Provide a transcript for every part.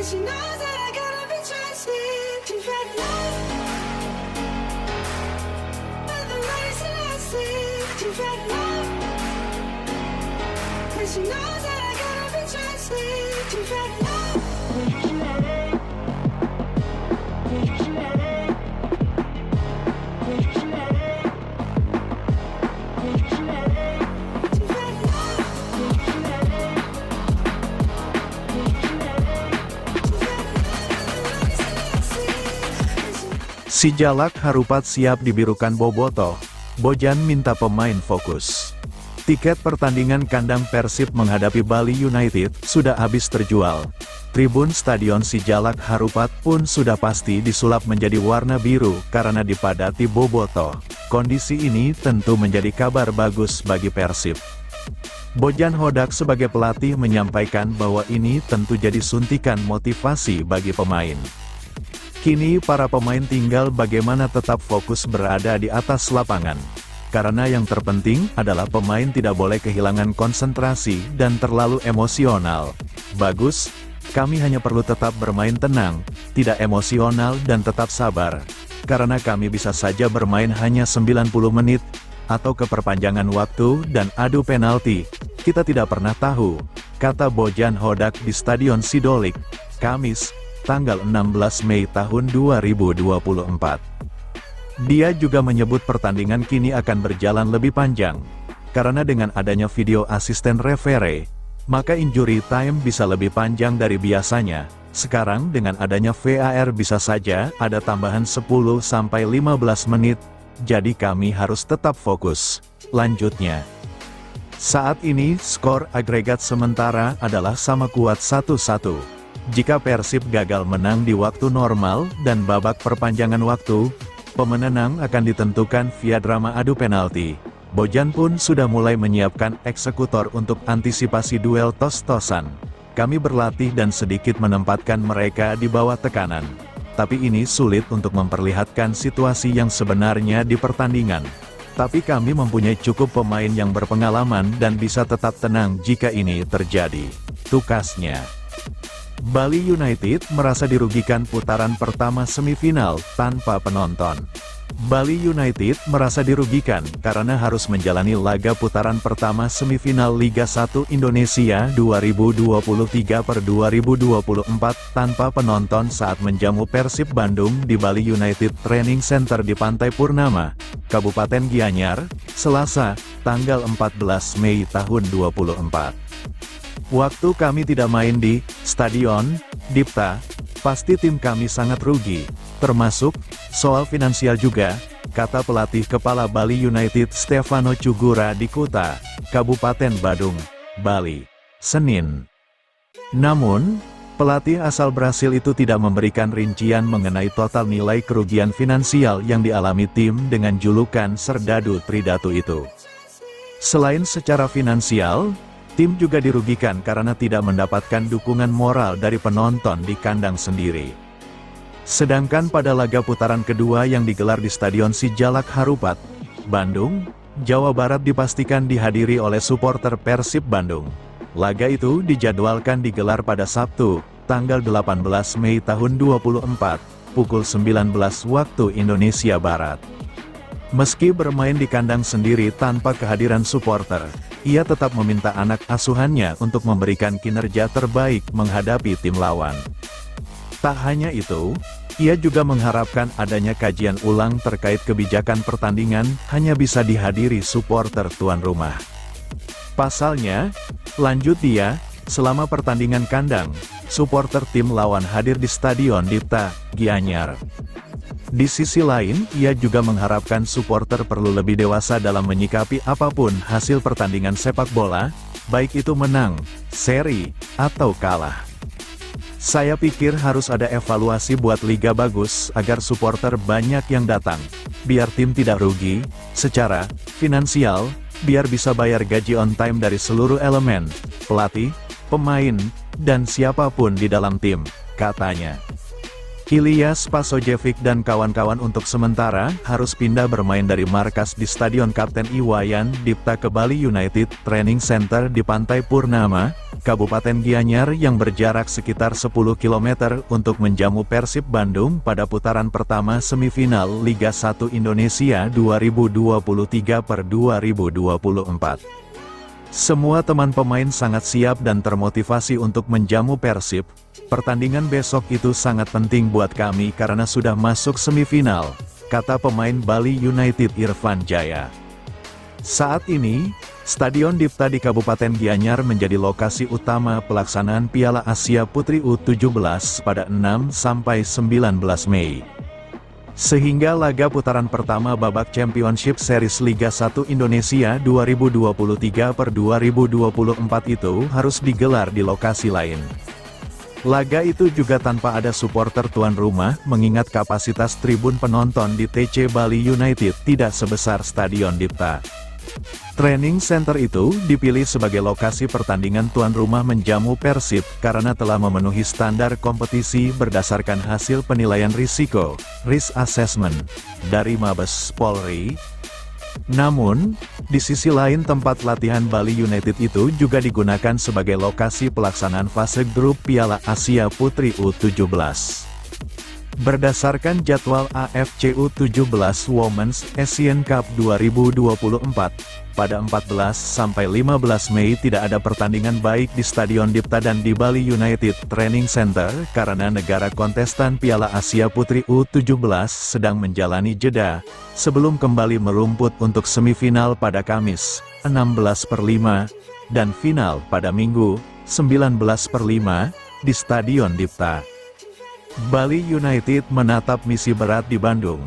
she knows that I gotta be trusted. She fell in love with the race and I see. She fell in love, and she knows that I gotta be trusted. She fell in love. Si Jalak Harupat siap dibirukan Bobotoh. Bojan minta pemain fokus. Tiket pertandingan kandang Persib menghadapi Bali United sudah habis terjual. Tribun Stadion Si Jalak Harupat pun sudah pasti disulap menjadi warna biru karena dipadati Bobotoh. Kondisi ini tentu menjadi kabar bagus bagi Persib. Bojan Hodak sebagai pelatih menyampaikan bahwa ini tentu jadi suntikan motivasi bagi pemain. Kini para pemain tinggal bagaimana tetap fokus berada di atas lapangan. Karena yang terpenting adalah pemain tidak boleh kehilangan konsentrasi dan terlalu emosional. Bagus, kami hanya perlu tetap bermain tenang, tidak emosional dan tetap sabar. Karena kami bisa saja bermain hanya 90 menit, atau ke perpanjangan waktu dan adu penalti. Kita tidak pernah tahu, kata Bojan Hodak di Stadion Sidolik, Kamis, tanggal 16 Mei tahun 2024. Dia juga menyebut pertandingan kini akan berjalan lebih panjang. Karena dengan adanya video asisten referee, maka injury time bisa lebih panjang dari biasanya. Sekarang dengan adanya VAR bisa saja ada tambahan 10-15 menit, jadi kami harus tetap fokus. Lanjutnya, saat ini skor agregat sementara adalah sama kuat 1-1. Jika Persib gagal menang di waktu normal dan babak perpanjangan waktu, pemenang akan ditentukan via drama adu penalti. Bojan pun sudah mulai menyiapkan eksekutor untuk antisipasi duel tos-tosan. Kami berlatih dan sedikit menempatkan mereka di bawah tekanan. Tapi ini sulit untuk memperlihatkan situasi yang sebenarnya di pertandingan. Tapi kami mempunyai cukup pemain yang berpengalaman dan bisa tetap tenang jika ini terjadi, tukasnya. Bali United merasa dirugikan putaran pertama semifinal tanpa penonton. Bali United merasa dirugikan karena harus menjalani laga putaran pertama semifinal Liga 1 Indonesia 2023/2024 tanpa penonton saat menjamu Persib Bandung di Bali United Training Center di Pantai Purnama, Kabupaten Gianyar, Selasa, tanggal 14 Mei tahun 2024. Waktu kami tidak main di Stadion Dipta, pasti tim kami sangat rugi, termasuk soal finansial juga, kata pelatih kepala Bali United Stefano Cugura di Kuta, Kabupaten Badung, Bali, Senin. Namun, pelatih asal Brasil itu tidak memberikan rincian mengenai total nilai kerugian finansial yang dialami tim dengan julukan Serdadu Tridatu itu. Selain secara finansial, tim juga dirugikan karena tidak mendapatkan dukungan moral dari penonton di kandang sendiri. Sedangkan pada laga putaran kedua yang digelar di Stadion Si Jalak Harupat, Bandung, Jawa Barat dipastikan dihadiri oleh supporter Persib Bandung. Laga itu dijadwalkan digelar pada Sabtu, tanggal 18 Mei tahun 2024, pukul 19 waktu Indonesia Barat. Meski bermain di kandang sendiri tanpa kehadiran supporter, ia tetap meminta anak asuhannya untuk memberikan kinerja terbaik menghadapi tim lawan. Tak hanya itu, ia juga mengharapkan adanya kajian ulang terkait kebijakan pertandingan hanya bisa dihadiri supporter tuan rumah. Pasalnya, lanjut dia, selama pertandingan kandang, supporter tim lawan hadir di Stadion Dipta, Gianyar. Di sisi lain, ia juga mengharapkan supporter perlu lebih dewasa dalam menyikapi apapun hasil pertandingan sepak bola, baik itu menang, seri, atau kalah. Saya pikir harus ada evaluasi buat liga bagus agar supporter banyak yang datang, biar tim tidak rugi, secara finansial, biar bisa bayar gaji on time dari seluruh elemen, pelatih, pemain, dan siapapun di dalam tim, katanya. Ilyas Pasojevic dan kawan-kawan untuk sementara harus pindah bermain dari markas di Stadion Kapten Iwayan Dipta ke Bali United Training Center di Pantai Purnama, Kabupaten Gianyar yang berjarak sekitar 10 km untuk menjamu Persib Bandung pada putaran pertama semifinal Liga 1 Indonesia 2023 per 2024. Semua teman pemain sangat siap dan termotivasi untuk menjamu Persib. Pertandingan besok itu sangat penting buat kami karena sudah masuk semifinal, kata pemain Bali United Irfan Jaya. Saat ini, Stadion Dipta di Kabupaten Gianyar menjadi lokasi utama pelaksanaan Piala Asia Putri U17 pada 6-19 Mei. Sehingga laga putaran pertama babak Championship Series Liga 1 Indonesia 2023 per 2024 itu harus digelar di lokasi lain. Laga itu juga tanpa ada supporter tuan rumah mengingat kapasitas tribun penonton di TC Bali United tidak sebesar Stadion Dipta. Training Center itu dipilih sebagai lokasi pertandingan tuan rumah menjamu Persib karena telah memenuhi standar kompetisi berdasarkan hasil penilaian risiko, risk assessment, dari Mabes Polri. Namun, di sisi lain tempat latihan Bali United itu juga digunakan sebagai lokasi pelaksanaan fase grup Piala Asia Putri U17. Berdasarkan jadwal AFC U17 Women's Asian Cup 2024, pada 14-15 Mei tidak ada pertandingan baik di Stadion Dipta dan di Bali United Training Center karena negara kontestan Piala Asia Putri U17 sedang menjalani jeda, sebelum kembali merumput untuk semifinal pada Kamis, 16/5, dan final pada Minggu, 19/5, di Stadion Dipta. Bali United menatap misi berat di Bandung.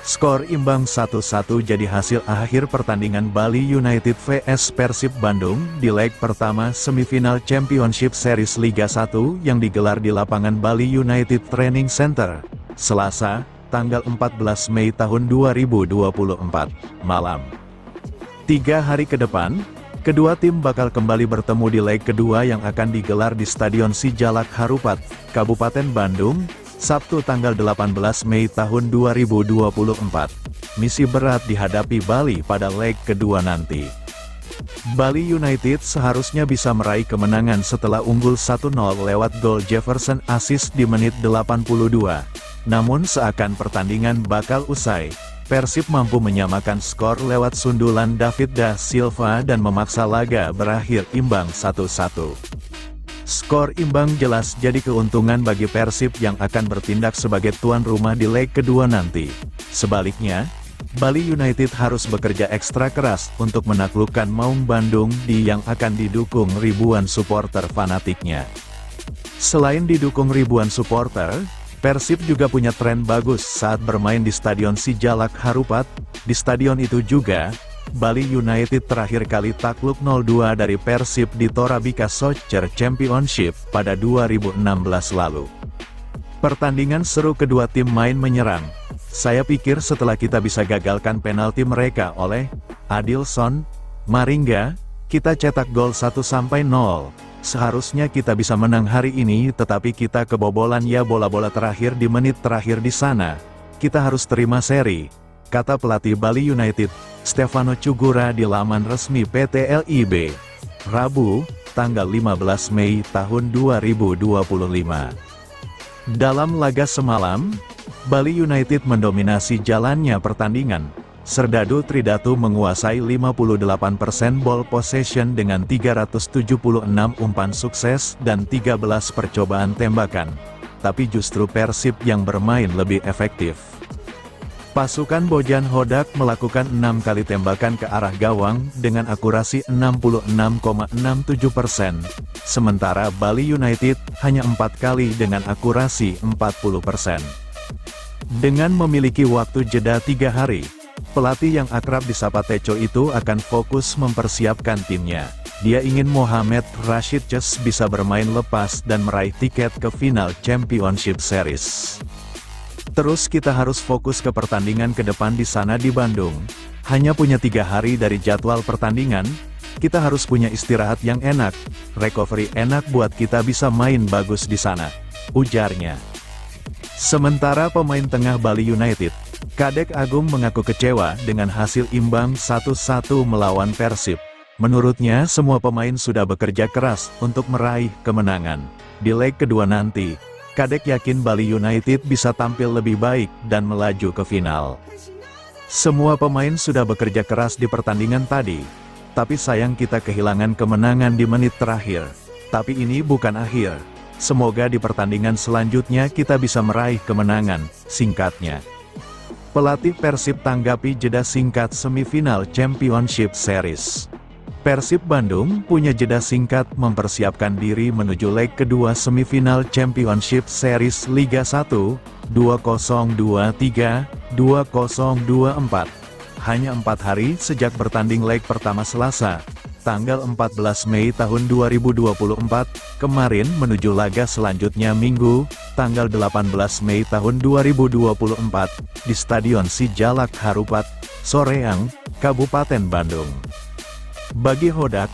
Skor imbang 1-1 jadi hasil akhir pertandingan Bali United vs Persib Bandung di leg pertama semifinal Championship Series Liga 1 yang digelar di lapangan Bali United Training Center, Selasa, tanggal 14 Mei tahun 2024, malam. 3 hari ke depan, kedua tim bakal kembali bertemu di leg kedua yang akan digelar di Stadion Sijalak Harupat, Kabupaten Bandung, Sabtu tanggal 18 Mei tahun 2024. Misi berat dihadapi Bali pada leg kedua nanti. Bali United seharusnya bisa meraih kemenangan setelah unggul 1-0 lewat gol Jefferson assist di menit 82. Namun seakan pertandingan bakal usai, Persib mampu menyamakan skor lewat sundulan David da Silva dan memaksa laga berakhir imbang 1-1. Skor imbang jelas jadi keuntungan bagi Persib yang akan bertindak sebagai tuan rumah di leg kedua nanti. Sebaliknya, Bali United harus bekerja ekstra keras untuk menaklukkan Maung Bandung yang akan didukung ribuan supporter fanatiknya. Selain didukung ribuan supporter, Persib juga punya tren bagus saat bermain di Stadion Sijalak Harupat. Di stadion itu juga, Bali United terakhir kali takluk 0-2 dari Persib di Torabika Soccer Championship pada 2016 lalu. Pertandingan seru kedua tim main menyerang. Saya pikir setelah kita bisa gagalkan penalti mereka oleh Adilson Maringga, kita cetak gol 1-0. Seharusnya kita bisa menang hari ini tetapi kita kebobolan ya bola-bola terakhir di menit terakhir di sana. Kita harus terima seri, kata pelatih Bali United, Stefano Cugura di laman resmi PT LIB. Rabu, tanggal 15 Mei tahun 2025. Dalam laga semalam, Bali United mendominasi jalannya pertandingan. Serdadu Tridatu menguasai 58% ball possession dengan 376 umpan sukses dan 13 percobaan tembakan. Tapi justru Persib yang bermain lebih efektif. Pasukan Bojan Hodak melakukan 6 kali tembakan ke arah gawang dengan akurasi 66,67%, sementara Bali United hanya 4 kali dengan akurasi 40%. Dengan memiliki waktu jeda 3 hari, pelatih yang akrab disapa Teco itu akan fokus mempersiapkan timnya. Dia ingin Mohamed Rashid Ches bisa bermain lepas dan meraih tiket ke final Championship Series. Terus kita harus fokus ke pertandingan ke depan di sana di Bandung. Hanya punya 3 hari dari jadwal pertandingan, kita harus punya istirahat yang enak, recovery enak buat kita bisa main bagus di sana, ujarnya. Sementara pemain tengah Bali United, Kadek Agung mengaku kecewa dengan hasil imbang 1-1 melawan Persib. Menurutnya semua pemain sudah bekerja keras untuk meraih kemenangan. Di leg kedua nanti, Kadek yakin Bali United bisa tampil lebih baik dan melaju ke final. Semua pemain sudah bekerja keras di pertandingan tadi, tapi sayang kita kehilangan kemenangan di menit terakhir. Tapi ini bukan akhir. Semoga di pertandingan selanjutnya kita bisa meraih kemenangan, singkatnya. Pelatih Persib tanggapi jeda singkat semifinal Championship Series. Persib Bandung punya jeda singkat mempersiapkan diri menuju leg kedua semifinal Championship Series Liga 1, 2023-2024. Hanya 4 hari sejak bertanding leg pertama Selasa, tanggal 14 Mei tahun 2024, kemarin menuju laga selanjutnya Minggu, tanggal 18 Mei tahun 2024, di Stadion Sijalak Harupat, Soreang, Kabupaten Bandung. Bagi Hodak,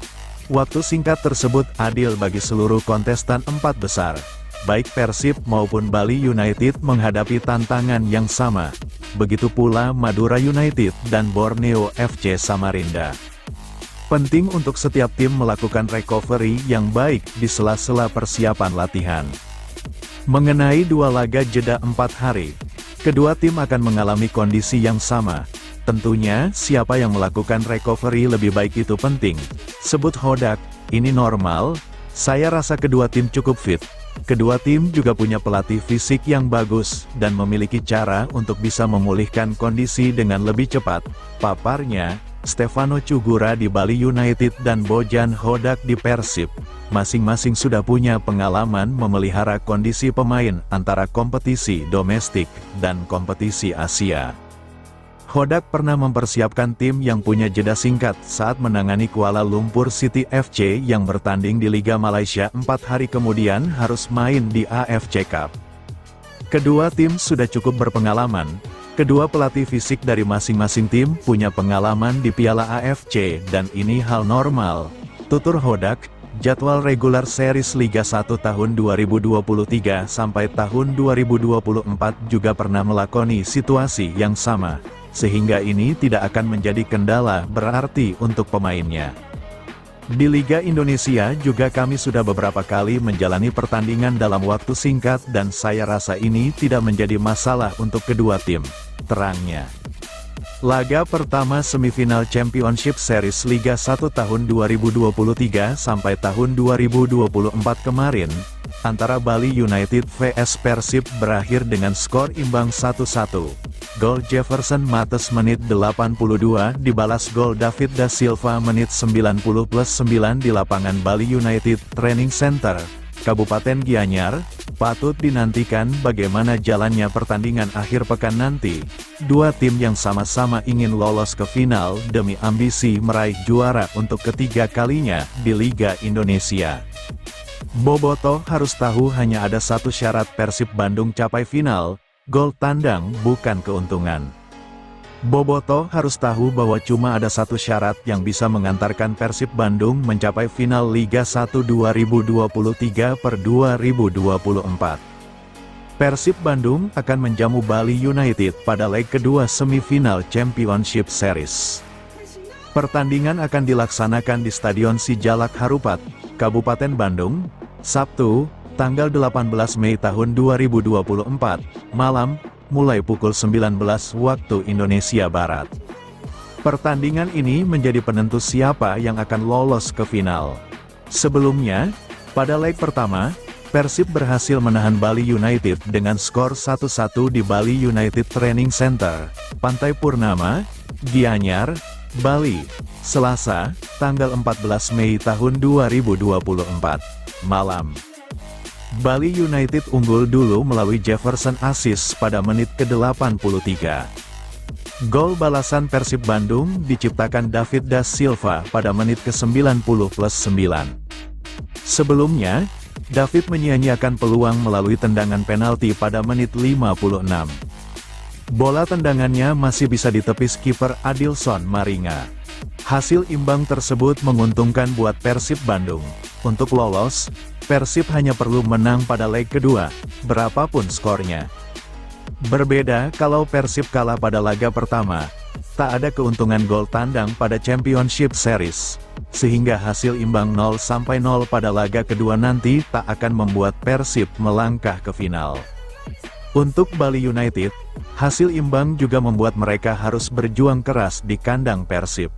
waktu singkat tersebut adil bagi seluruh kontestan 4 besar. Baik Persib maupun Bali United menghadapi tantangan yang sama. Begitu pula Madura United dan Borneo FC Samarinda. Penting untuk setiap tim melakukan recovery yang baik di sela-sela persiapan latihan. Mengenai 2 laga jeda 4 hari, kedua tim akan mengalami kondisi yang sama. Tentunya, siapa yang melakukan recovery lebih baik itu penting. Sebut Hodak, ini normal, saya rasa kedua tim cukup fit. Kedua tim juga punya pelatih fisik yang bagus, dan memiliki cara untuk bisa memulihkan kondisi dengan lebih cepat. Paparnya, Stefano Cugura di Bali United dan Bojan Hodak di Persib. Masing-masing sudah punya pengalaman memelihara kondisi pemain antara kompetisi domestik dan kompetisi Asia. Hodak pernah mempersiapkan tim yang punya jeda singkat saat menangani Kuala Lumpur City FC yang bertanding di Liga Malaysia 4 hari kemudian harus main di AFC Cup. Kedua tim sudah cukup berpengalaman. Kedua pelatih fisik dari masing-masing tim punya pengalaman di Piala AFC dan ini hal normal. Tutur Hodak, jadwal regular series Liga 1 tahun 2023 sampai tahun 2024 juga pernah melakoni situasi yang sama. Sehingga ini tidak akan menjadi kendala berarti untuk pemainnya. Di Liga Indonesia juga kami sudah beberapa kali menjalani pertandingan dalam waktu singkat dan saya rasa ini tidak menjadi masalah untuk kedua tim, terangnya. Laga pertama semifinal Championship Series Liga 1 tahun 2023 sampai tahun 2024 kemarin, antara Bali United vs Persib berakhir dengan skor imbang 1-1. Gol Jefferson Mates menit 82 dibalas gol David da Silva menit 90+9 di lapangan Bali United Training Center, Kabupaten Gianyar. Patut dinantikan bagaimana jalannya pertandingan akhir pekan nanti. Dua tim yang sama-sama ingin lolos ke final demi ambisi meraih juara untuk ketiga kalinya di Liga Indonesia. Bobotoh harus tahu hanya ada satu syarat Persib Bandung capai final, gol tandang bukan keuntungan. Bobotoh harus tahu bahwa cuma ada satu syarat yang bisa mengantarkan Persib Bandung mencapai final Liga 1 2023 per 2024. Persib Bandung akan menjamu Bali United pada leg kedua semifinal Championship Series. Pertandingan akan dilaksanakan di Stadion Sijalak Harupat, Kabupaten Bandung, Sabtu, tanggal 18 Mei tahun 2024, malam, mulai pukul 19 waktu Indonesia Barat. Pertandingan ini menjadi penentu siapa yang akan lolos ke final. Sebelumnya, pada leg pertama, Persib berhasil menahan Bali United dengan skor 1-1 di Bali United Training Center, Pantai Purnama, Gianyar, Bali, Selasa, tanggal 14 Mei tahun 2024, malam. Bali United unggul dulu melalui Jefferson Asis pada menit ke-83. Gol balasan Persib Bandung diciptakan David da Silva pada menit ke-90+9. Sebelumnya, David menyia-nyiakan peluang melalui tendangan penalti pada menit 56. Bola tendangannya masih bisa ditepis kiper Adilson Maringa. Hasil imbang tersebut menguntungkan buat Persib Bandung. Untuk lolos, Persib hanya perlu menang pada leg kedua, berapapun skornya. Berbeda kalau Persib kalah pada laga pertama, Tak ada keuntungan gol tandang pada Championship Series, sehingga hasil imbang 0-0 pada laga kedua nanti tak akan membuat Persib melangkah ke final. Untuk Bali United, hasil imbang juga membuat mereka harus berjuang keras di kandang Persib.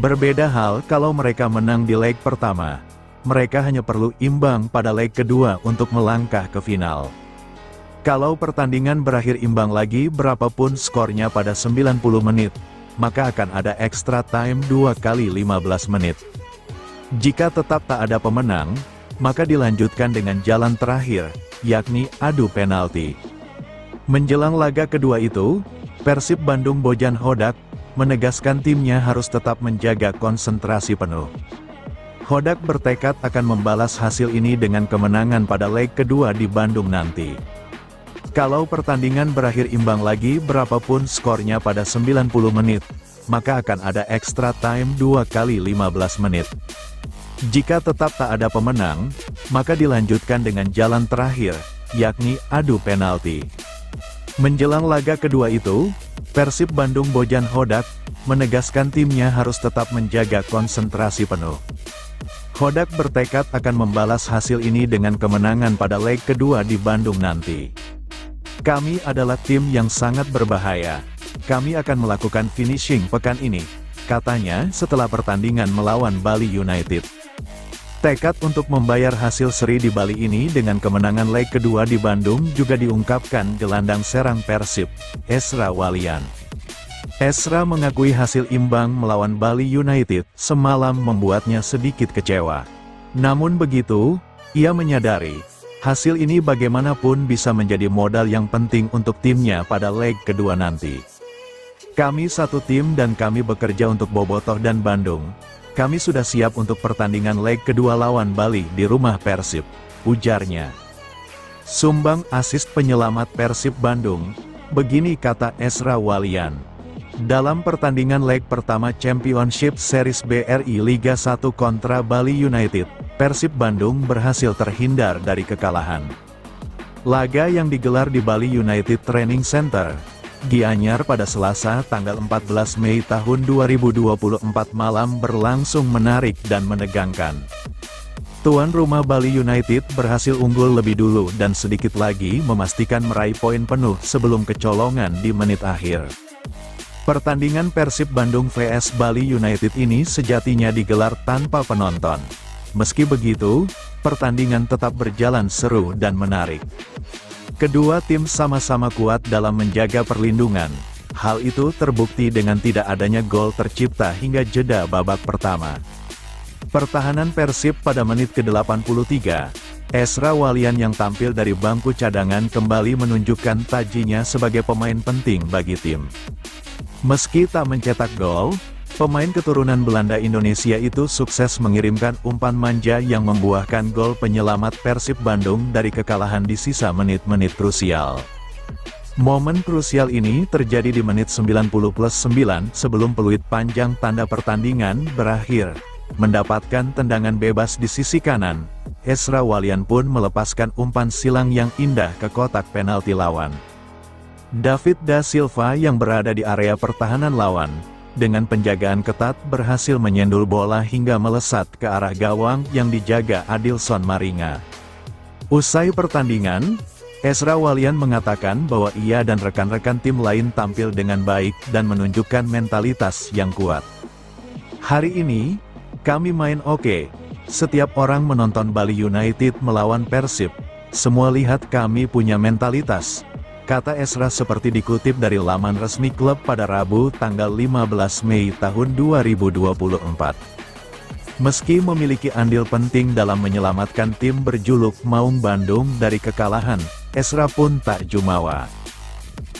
Berbeda hal kalau mereka menang di leg pertama, mereka hanya perlu imbang pada leg kedua untuk melangkah ke final. Kalau pertandingan berakhir imbang lagi berapapun skornya pada 90 menit, maka akan ada extra time 2 kali 15 menit. Jika tetap tak ada pemenang, maka dilanjutkan dengan jalan terakhir, yakni adu penalti. Menjelang laga kedua itu, Persib Bandung Bojan Hodak menegaskan timnya harus tetap menjaga konsentrasi penuh. Hodak bertekad akan membalas hasil ini dengan kemenangan pada leg kedua di Bandung nanti. Kalau pertandingan berakhir imbang lagi berapapun skornya pada 90 menit, maka akan ada extra time 2 kali 15 menit. Jika tetap tak ada pemenang, maka dilanjutkan dengan jalan terakhir, yakni adu penalti. Menjelang laga kedua itu, Persib Bandung Bojan Hodak menegaskan timnya harus tetap menjaga konsentrasi penuh. Hodak bertekad akan membalas hasil ini dengan kemenangan pada leg kedua di Bandung nanti. Kami adalah tim yang sangat berbahaya. Kami akan melakukan finishing pekan ini, katanya setelah pertandingan melawan Bali United. Tekad untuk membayar hasil seri di Bali ini dengan kemenangan leg kedua di Bandung juga diungkapkan gelandang serang Persib, Ezra Walian. Ezra mengakui hasil imbang melawan Bali United semalam membuatnya sedikit kecewa. Namun begitu, ia menyadari hasil ini bagaimanapun bisa menjadi modal yang penting untuk timnya pada leg kedua nanti. Kami satu tim dan kami bekerja untuk Bobotoh dan Bandung. Kami sudah siap untuk pertandingan leg kedua lawan Bali di rumah Persib, ujarnya. Sumbang asist penyelamat Persib Bandung, begini kata Ezra Walian. Dalam pertandingan leg pertama Championship Series BRI Liga 1 kontra Bali United, Persib Bandung berhasil terhindar dari kekalahan. Laga yang digelar di Bali United Training Center, Gianyar pada Selasa tanggal 14 Mei tahun 2024 malam berlangsung menarik dan menegangkan. Tuan rumah Bali United berhasil unggul lebih dulu dan sedikit lagi memastikan meraih poin penuh sebelum kecolongan di menit akhir. Pertandingan Persib Bandung vs Bali United ini sejatinya digelar tanpa penonton. Meski begitu, pertandingan tetap berjalan seru dan menarik. Kedua tim sama-sama kuat dalam menjaga perlindungan. Hal itu terbukti dengan tidak adanya gol tercipta hingga jeda babak pertama. Pertahanan Persib pada menit ke-83, Ezra Walian yang tampil dari bangku cadangan kembali menunjukkan tajinya sebagai pemain penting bagi tim. Meski tak mencetak gol, pemain keturunan Belanda Indonesia itu sukses mengirimkan umpan manja yang membuahkan gol penyelamat Persib Bandung dari kekalahan di sisa menit-menit krusial. Momen krusial ini terjadi di menit 90+9 sebelum peluit panjang tanda pertandingan berakhir. Mendapatkan tendangan bebas di sisi kanan, Ezra Walian pun melepaskan umpan silang yang indah ke kotak penalti lawan. David Da Silva yang berada di area pertahanan lawan, dengan penjagaan ketat berhasil menyendul bola hingga melesat ke arah gawang yang dijaga Adilson Maringa. Usai pertandingan, Ezra Walian mengatakan bahwa ia dan rekan-rekan tim lain tampil dengan baik dan menunjukkan mentalitas yang kuat. Hari ini, kami main oke. Setiap orang menonton Bali United melawan Persib, semua lihat kami punya mentalitas, kata Ezra seperti dikutip dari laman resmi klub pada Rabu tanggal 15 Mei tahun 2024. Meski memiliki andil penting dalam menyelamatkan tim berjuluk Maung Bandung dari kekalahan, Ezra pun tak jumawa.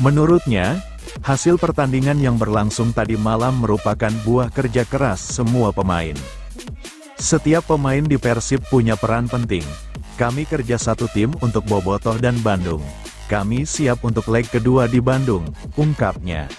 Menurutnya, hasil pertandingan yang berlangsung tadi malam merupakan buah kerja keras semua pemain. Setiap pemain di Persib punya peran penting. Kami kerja satu tim untuk Bobotoh dan Bandung. Kami siap untuk leg kedua di Bandung, ungkapnya.